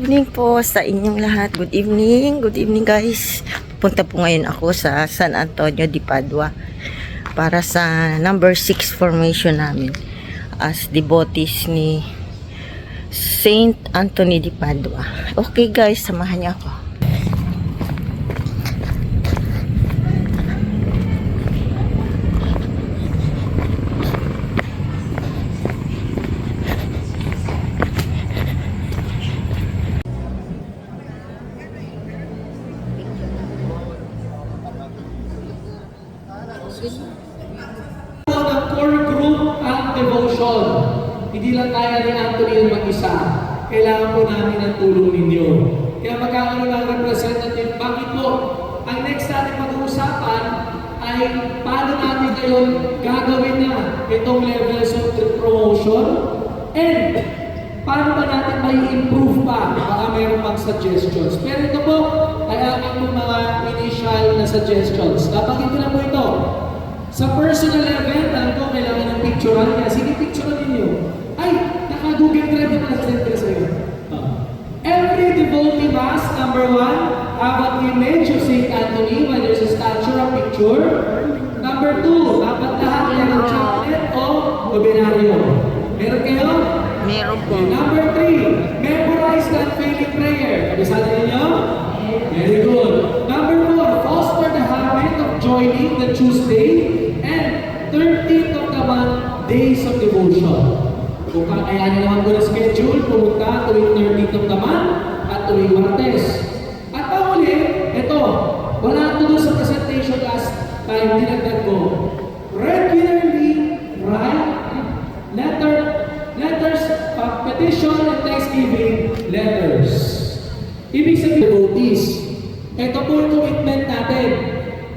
evening po sa inyong lahat. Good evening. Good evening guys. Punta po ngayon ako sa San Antonio de Padua para sa number 6 formation namin as devotees ni Saint Anthony de Padua. Okay guys, samahan niyo ako. Ng core group at devotion. Hindi lang kaya ni Anthony yung mag-isa. Kailangan po namin ng tulong ninyo. Kaya magkakaroon ng representative. Bakit po? Ang next natin pag-uusapan ay paano natin ngayon gagawin na itong levels of the promotion and paano ba natin may improve pa? Baka mayroong mga suggestions. Pero ito po ay aking mga initial na suggestions. Napakit ko na po ito. Sa personal event, alam ko kailangan ng picturean niya. Sige, picturean ninyo. Ay, naka-Google Drive na send ko sa iyo. Every devotee must, number 1, have an image of St. Anthony when there's a statue or picture. Number 2, dapat lahat ng chaplet o nobinaryo. Meron kayo? Meron po. Okay, number 3, memorize the unfailing prayer. Kabisado ninyo? Very good. Number 4, foster the habit of joining the Tuesday and 13th of the month days of devotion. Kung kakayanin naman ko na schedule, pumunta tuwing 13th of the month at tuwing Martes. At panghuli, ito, wala ito doon sa presentation last time, dinagdag ko. Regularly write letters, petition and thanksgiving letters. Ibig sabihin, devotees. Ito po yung commitment natin.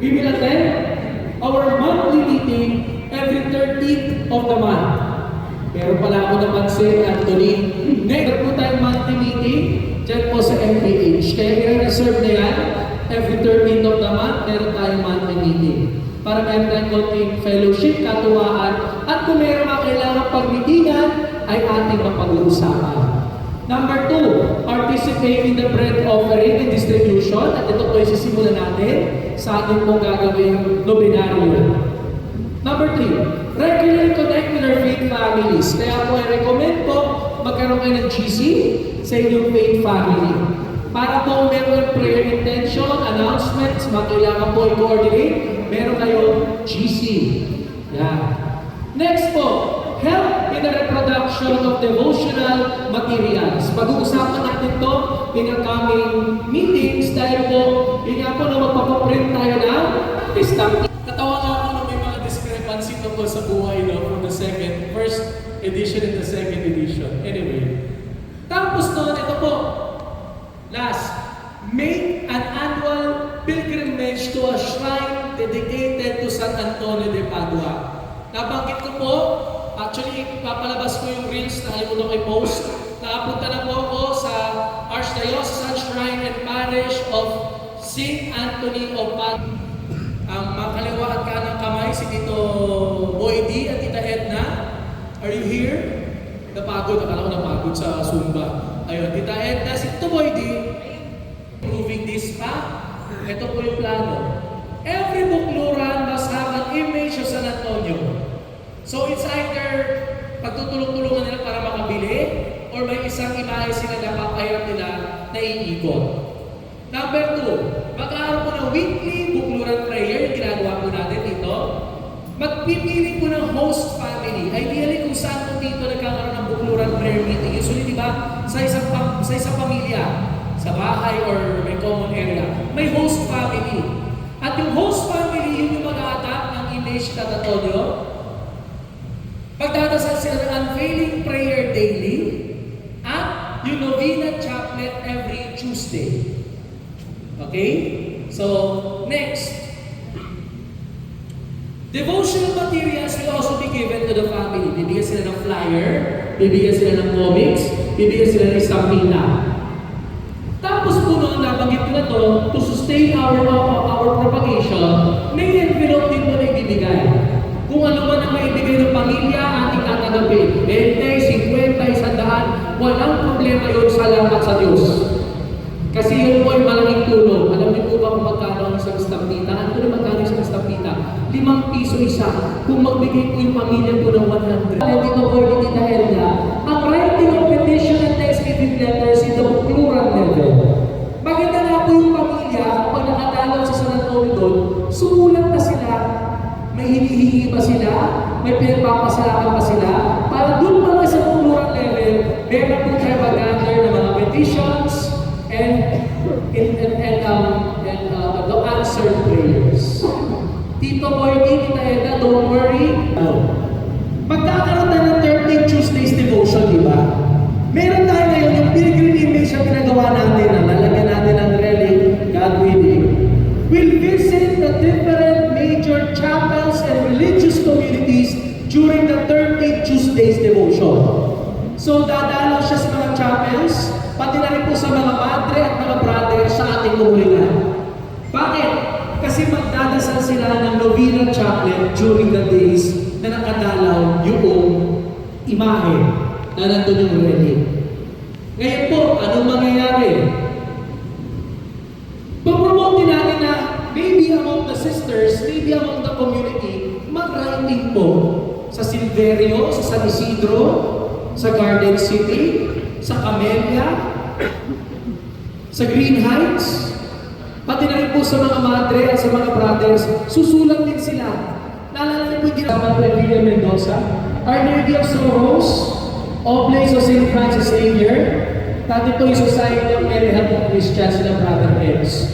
We will attend our monthly meeting every 13th of the month. Pero pala ako napansin, Anthony, next po tayong monthly meeting dyan po sa MPH. Kaya i-reserve na yan, every 13th of the month, meron tayong monthly meeting. Para meron tayong konting fellowship, katuwaan, at kung meron mga kailangan pagmitingan, ay ating mapag-uusapan. Number 2, participate in the bread offering and distribution. At ito po yung sisimulan natin sa ating pong gagawing nobinaryo. Number 3, regularly connect with our faith families. Kaya po ay recommend po magkaroon kayo ng GC sa inyong faith family. Para po meron prayer intention, announcements, kailangan po i-coordinate, meron kayo GC. Yan. Next po, help in the reproduction of devotional materials. Pag-uusapan natin to in the coming meetings dahil po, yun nga po na magpapaprint tayo ng stamp. Katawa nga ako na may mga discrepancy to po sa buhay from the first edition and the second edition. Anyway. Tapos noon, ito po. Last, make an annual pilgrimage to a shrine dedicated to San Antonio de Padua. Nabanggit ko po, actually, papalabas ko yung reels na kalimutan ko i-post. Nakapunta na po ako sa Archdiocesan Shrine and Parish of St. Anthony of Padua. Ang makaliwa at kanang kamay, si Tito Boy D at Tita Edna. Are you here? Napagod, akala ko napagod sa Zumba. Ayun, Tita Edna, si Tito Boy D. Moving this pa, ito po yung plano. Every bukluran must have an image of San Antonio. So it's either pagtutulong-tulungan nila para makabili or may isang imahe sila na papayarap nila na iikot. Number 2, magkakaroon po ng weekly bukluran prayer, yung ginagawa po natin dito. Magpipili po ng host family. Ideally kung saan po dito nagkakaroon ng bukluran prayer meeting. Usually diba, sa isang pamilya, sa bahay or may common area, may host family. At yung host family, yun yung mag-a-adapt ng image na Antonio. Pagdadasal sila ng unfailing prayer daily at yung novena chaplet every Tuesday. Okay? So, next. Devotional materials will also be given to the family. Bibigyan sila ng flyer, bibigyan sila ng comics, bibigyan sila ng estampina. Tapos po noon, nabanggit ko na to, to sustain our propagation, may envelope din po na ibibigay. Kung ano man ang maibigay ng pamilya, ating tatanggapin. 20, 50, 100, walang problema yun, salamat sa Diyos. ba kung magkano ang isang estampita? Ano na magkano isang estampita? 5 piso isa. Kung magbigay ko yung pamilya ko ng 100. Dito po ni Tita Elda, ang writing of petition and thanksgiving letters in the plural level. Maganda nga po yung pamilya, pag nakadalaw sa San Antonio doon, sumulat na sila. May hinihingi ba sila? May pinagpapasalamat ba sila? Para doon mga sa plural level, meron po kayo mag-gather ng mga petitions and the answered prayers. Tito Boy, Tita Edna, don't worry. Magkakaroon tayo ng 13 Tuesdays devotion, di ba? Meron tayo ngayon yung pilgrim image na ginagawa natin, na lalagyan natin ng relic, God willing. We'll visit the different major chapels and religious communities during the 13 Tuesdays devotion. So, dadalaw siya sa mga chapels, pati na rin po sa mga madre at mga brother sa ating komunidad. Bakit? Kasi magdadasal sila ng Novena Chaplet during the days na nakadalaw yung imahe na nandun yung relic. Ngayon po, anong mangyayari? Papromote din natin na maybe among the sisters, maybe among the community, mag-writing po sa Silverio, sa San Isidro, sa Garden City, sa Camellia, sa Green Heights, pati na rin po sa mga madre at sa mga brothers, susulat din sila. Naalala niyo po yung ginagawa ng Villa Mendoza, Our Lady of Sorrows, Oblates of St. Francis Xavier, dati po yung Society of Mary Help of Christians na Brother Eds.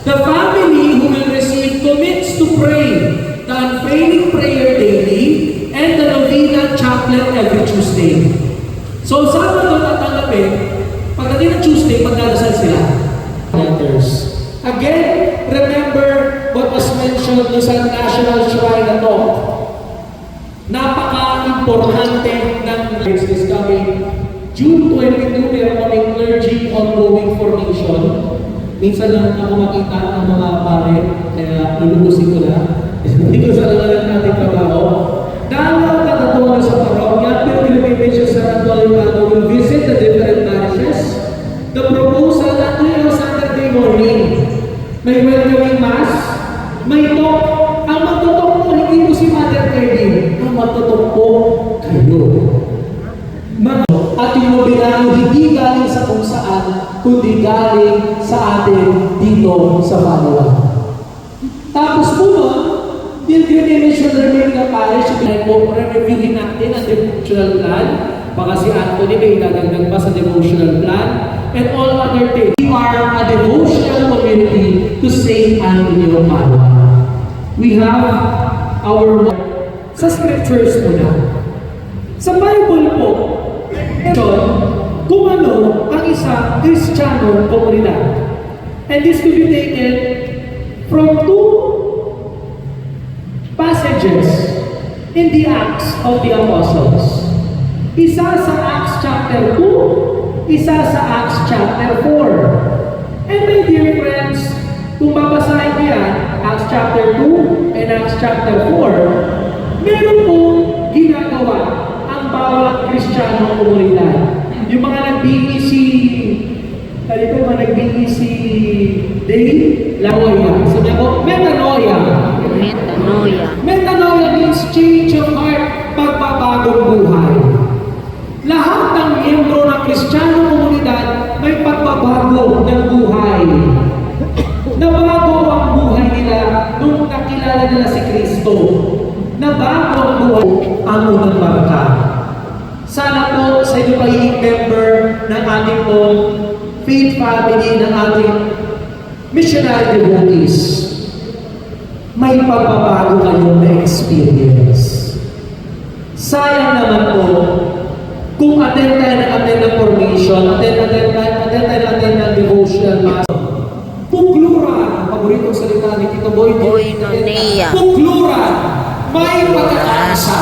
The family who will receive commits to pray the unfailing prayer daily and the Novena Chaplet every Tuesday. So, Sabado tatanggapin, pagdating ng Tuesday, magdadasal sila. Letters. Again, remember what was mentioned sa National Shrine Talk. Napaka-importante ng this coming June 22, meron kaming clergy ongoing formation. Minsan lang ako makita ng mga pare, kaya lulubusin ko na. Hindi ko sa langalan natin trabaho. Dahil nakatuwa sa parokya, pero pinag-mention sa Antonio will visit the different parishes. The proposal na tuwing Saturday morning, may welcoming mass, may talk. Ang magtutok po, hindi po si Mother Kevin. Ang magtutok po, kayo. At yung mabinano, hindi galing sa kung saan, kundi galing sa atin dito sa Manila. Tapos po nun, pilgrimage will remain the parish. Re-reviewin natin ang devotional plan. Baka si Anthony may dadagdag pa sa devotional plan. And all other things. We are a devotional community to St. Anthony of Padua. We have our sa scriptures po na. Sa Bible po, kung ano ang isang Kristiyano komunidad. And this could be taken from two passages in the Acts of the Apostles. Isa sa Acts chapter 2, isa sa Acts chapter 4. And my dear friends, kung babasahin ko yan, Acts chapter 2 and Acts chapter 4, meron pong ginagawa ang bawat Kristiyano komunidad. Yung mga nag-BEC, mga nag-BEC day, lawoya. Sabi ko, metanoia. Metanoia. Metanoia means change of heart, pagbabagong buhay. Lahat ng miyembro ng Kristiyano komunidad may pagbabago ng buhay. Nabago ang buhay nila nung nakilala nila si Kristo. Nabago ang buhay ang unang barka. Sana po sa inyo pagiging member ng ating pong faith family, ng ating missionary devotees, may pagbabago kayong na-experience. Sayang naman po, kung attend tayo ng formation, attend tayo ng devotional mass, pukluran, paboritong salita ni Tito Boy, Koinonia. pukluran, may pagkakaisa.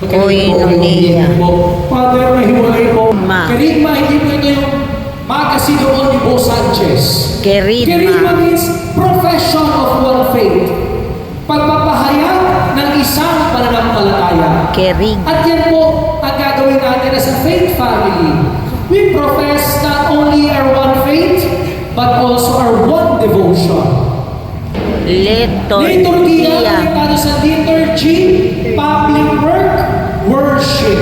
Koinonia. Father, mahiwalay po. Ma. Kerigma, hindi po ito yung magasidoon ni Bo Sanchez. Kerigma. Kerigma means profession of one faith. Pagpapahayag ng isang pananampalataya. Kerig. At yan po ang gagawin natin as a faith family. We profess not only our one faith, but also Liturgia, konektado sa liturgy, public work, worship.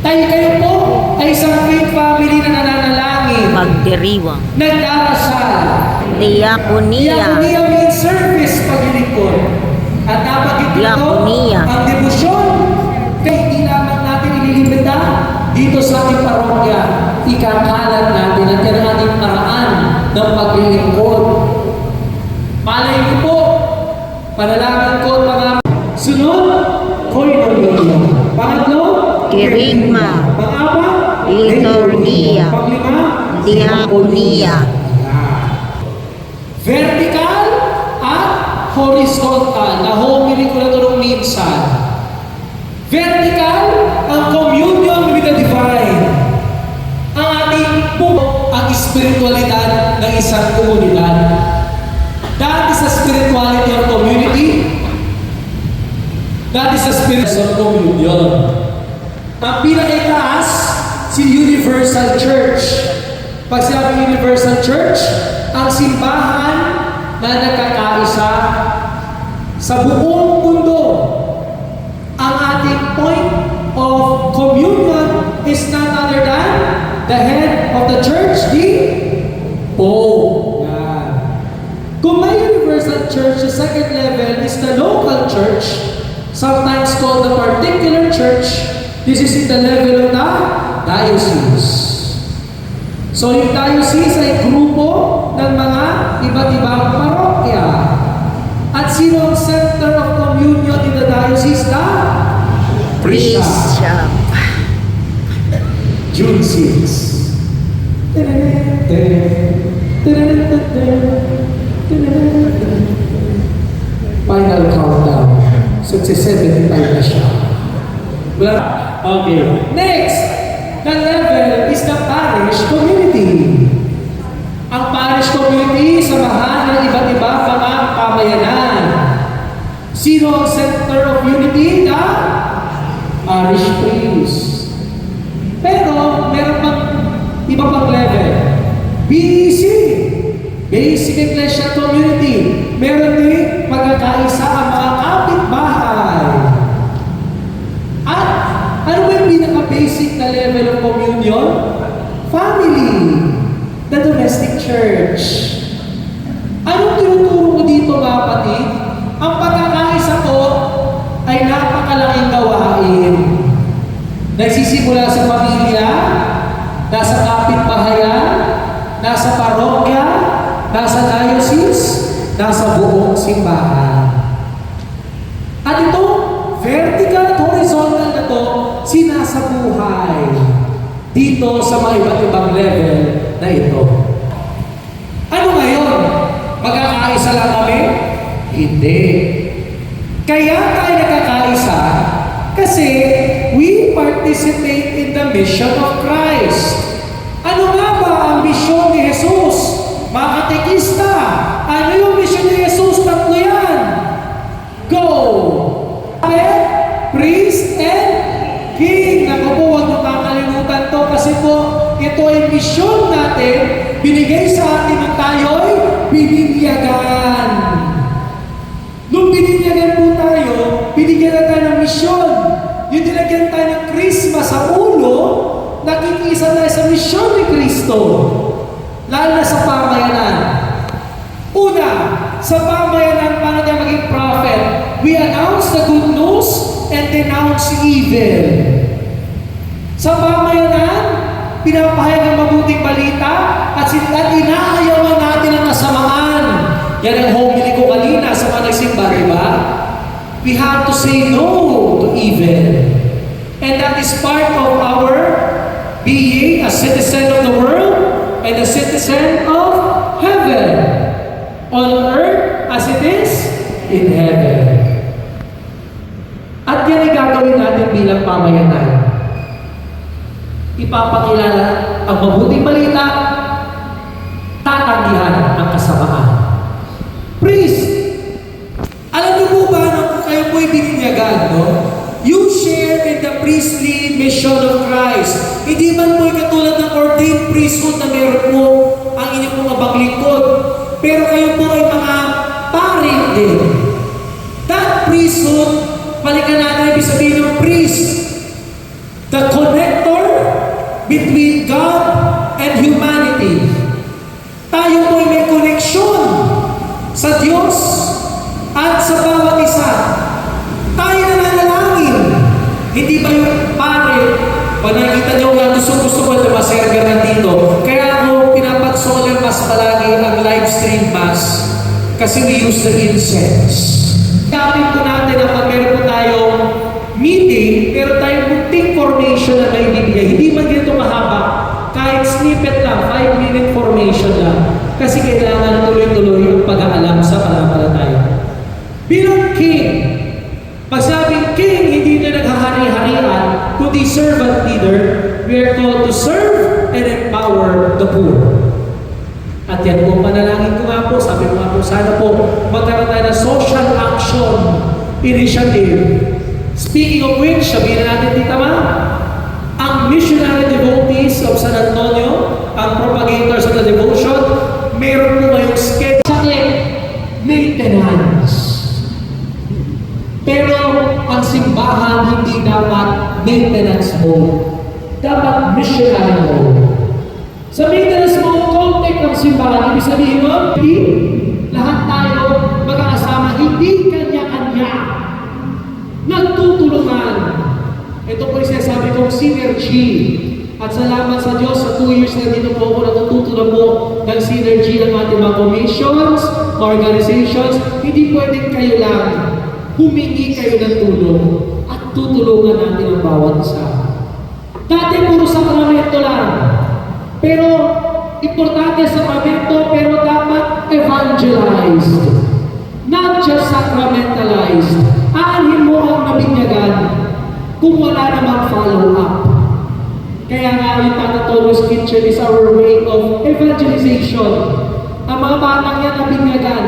Kayo po ay isang faith family na nananalangin, Pagdiriwang. nagdarasal. Diakonia. Diakonia means service, paglilingkod. At napagit ito, Diakonia. ang debosyon. Kaya hindi lamang natin ililimita dito sa ating parokya. Ikakalat natin at yan ang ating paraan ng paglilingkod. Malay niyo po, panalangin ko at mga sunod, koinonia. Pangatlo, Kirigma. pang-apat, Liturgia. Panglima, Diakonia. Vertical at horizontal. Na-homily ko na ito nung minsan. Vertical, ang communion with the divine. Ang ating po, ang espiritualidad ng isang komunidad. That is the spirituality of community. That is the spirit of communion. Ang pinakaitaas, si Universal Church. Pag sinabi Universal Church, ang simbahan na nagkakaisa sa buong mundo. Ang ating point of communion is none other than the head of the church, the Pope. Yan. Kung may Universal Church, the second level is the local church, sometimes called the particular church. This is in the level of the diocese. So yung diocese ay grupo ng mga iba't ibang parokya. At sino ang center of communion in the diocese? The Bishop. June 6. Final countdown. So, 75 na siya. Okay. Next, the level is the parish community. Ang parish community, samahan ng iba't iba mga pamayanan. Sino ang center of unity? The parish priest. Pero, meron pang iba pang level. BEC, Basic Ecclesial Community. Meron din pagkakaisa ang mga kapitbahay. At ano ba yung pinaka-basic na level of communion? Family. The domestic church. Anong tinuturo ko dito mga kapatid? Ang pagkakaisa ko ay napakalaking gawain. Nagsisimula sa pamilya, nasa kapitbahayan, nasa parokya, nasa diocese, nasa buong simbahan. At ito, vertical at horizontal na to, sinasabuhay dito sa mga iba't ibang level na ito. Ano ngayon? Magkakaisa lang kami? Hindi. Kaya tayo nagkakaisa kasi we participate in the mission of Christ. Ano nga ba ang misyon ni Jesus? Mga katekista, ano yung misyon ni Jesus? Tatlo yan. Go! Priest and King. Naku po, huwag mo kakalimutan to kasi po, ito ay misyon natin, binigay sa atin ng tayo'y binibyagan. Nung binibyagan po tayo, binigyan na tayo ng misyon. Yung dinagyan tayo ng Christmas sa ulo, nakikisa tayo sa misyon ni Kristo. Lalo na sa pamayanan. Una, sa pamayanan, paano tayo maging prophet? We announce the good news and denounce evil. Sa pamayanan, pinapahayag ang mabuting balita at inaayawan natin ang kasamaan. Yan ang homily ko kanina sa mga nagsimba, di ba? We have to say no to evil. And that is part of our being a citizen of the world and a citizen of heaven. On earth as it is in heaven. At yan ay gagawin natin bilang pamayanan. Ipapakilala ang mabuting balita, tatanggihan ang kasamaan. Priest, alam niyo po ba na kung kayo po'y bininyagan, no? You share in the priestly mission of Christ. Hindi man po'y katulad ng ordained priesthood na meron po ang inyong mga baglingkod. Pero kayo po ay mga pari between God and humanity. Tayo po'y may koneksyon sa Diyos at sa bawat isa. Tayo nananalangin. Hindi ba yung pare, pag nakikita nyo nga gusto ko na maserver na dito, kaya ako pinapag-solar mass palagi ang live stream mass kasi we use the incense. Kapit po natin na pag meron po tayong meeting, pero tayong munting formation na may bibigay. Hindi man dito mahaba, kahit snippet lang, 5-minute formation lang. Kasi kailangan tuloy-tuloy yung pag-aalam sa pananampalataya. Bilang king, pag sabing king, hindi na naghahari-harian, kundi servant leader, we are called to serve and empower the poor. At yan po, panalangin ko nga po, sabi ko nga po, sana po magkaroon tayo ng social action initiative. Speaking of which, sabihin natin dito ba, ang missionary devotees of San Antonio, ang propagators of the devotion, meron po ngayong schedule sa maintenance. Pero ang simbahan hindi dapat maintenance mode. Dapat missionary mode. Sa maintenance mode, contact ang simbahan. Ibig sabihin mo, hindi lahat tayo magkakasama, hindi kanya-kanya. Nagtutulungan. Ito po yung sinasabi kong synergy. At salamat sa Diyos, sa 2 years na dito po ako natutulungan po ng synergy ng ating mga commissions, organizations. Hindi pwedeng kayo lang humingi kayo ng tulong at tutulungan natin ang bawat isa. Dati puro sakramento lang. Pero importante sakramento, pero dapat evangelized. Not just sacramentalized. Aanhin mo ang nabinyagan kung wala namang follow-up. Kaya nga yung Tata Tono's Kitchen is our way of evangelization. Ang mga batang yan nabinyagan.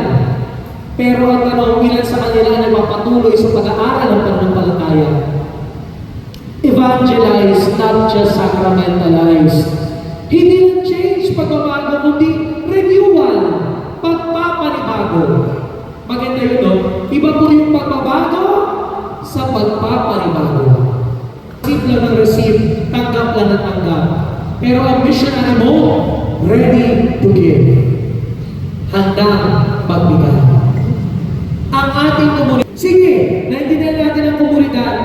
Pero ang tanong, ilan sa kanila na mapatuloy sa pag-aaral ng pananampalataya? Evangelize, not just sacramentalize. Hindi lang change, pagbabago, kundi renewal, pagpapanibago. Maganda yun, no? Iba po yung pagbabago sa pagpapanibago. Receive lang ng receive, tanggap lang ng tanggap. Pero ang missionary mo, ready to give. Handang magbigay. Ang ating komunidad. Sige, naintindihan natin ang komunidad.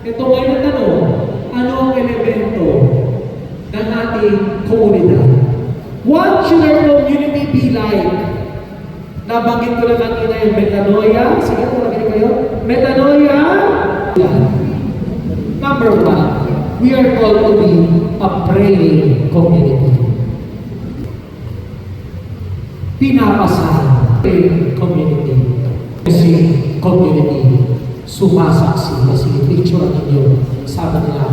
Ito ay natanong, ano ang elemento ng ating komunidad? What should our community be like? Nabanggit ko na kanina yung metanoia. Sige, tulagin kayo. Metanoia. Number 1, we are called to be a praying community. Pinapasal praying community. Kasi community, sumasaksi. Kasi picture ninyo, sabi nila.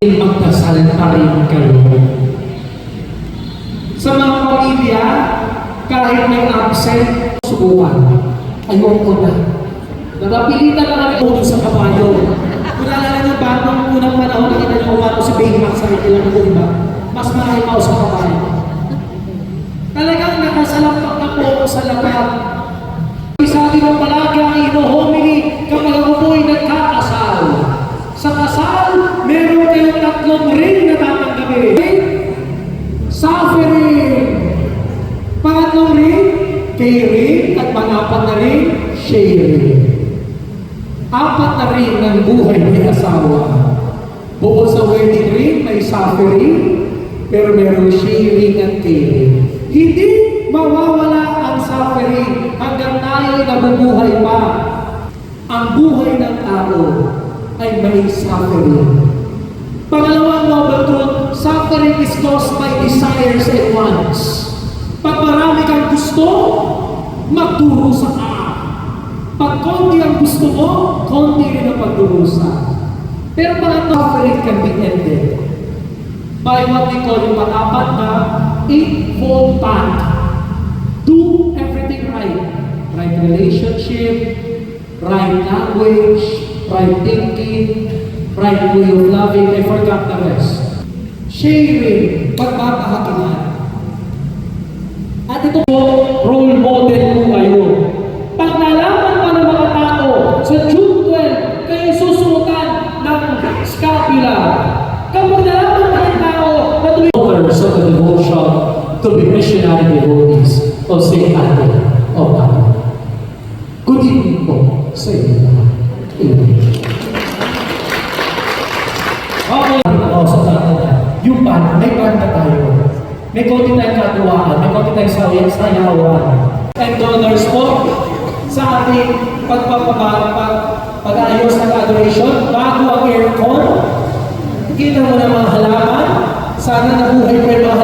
Magdasal pa rin kayo. Sa mga pamilya, kahit may absent, subukan. Ayoko na. Napilitan na kami ulo sa kabayo. Kung naalala niyo ba, nung unang panahon nakita niyo umano si Baymax sa ilang iba, mas mahimaw sa kabayo. Talagang nakasalampak na po ako sa lapat. Sabi mo palagi ang ino-homily kapag ako po'y nagkakasal. Sa kasal, meron kayong 3 ring na tatanggapin. Suffering. Pangatlong ring, caring. At pang-apat na ring, sharing. 4 na ring ng buhay may asawa. Bukod sa wedding ring, may suffering. Pero meron sharing at caring. Hindi mawawala ang suffering hanggang tayo'y nabubuhay pa. Ang buhay ng tao ay may suffering. Pangalawang noble truth, suffering is caused by desires and wants. Pag marami kang gusto, magdurusa ka. Pag konti ang gusto mo, konti rin ang pagdurusa. Pero pag suffering can be ended by what we call yung pang-apat na 8-fold path. Do everything right. Right relationship, right language, right thinking, right way of loving. I forgot the rest. Sharing, pagpapahakinan. At ito po, role model po kayo. Pag nalaman pa ng mga tao sa June 12, kay Jesus tao na tuwing authors of the devotion to be missionary devotees of St. Anthony of Padua. Good evening po sa inyo naman. Okay, ako sa tatanda. Yung band, may banda tayo. May konti tayong katuwaan, may konti tayong sayawan. And donors po sa ating pag-ayos ng adoration, bago ang aircon, kita mo na mga halaman, sana nabuhay pa yung mga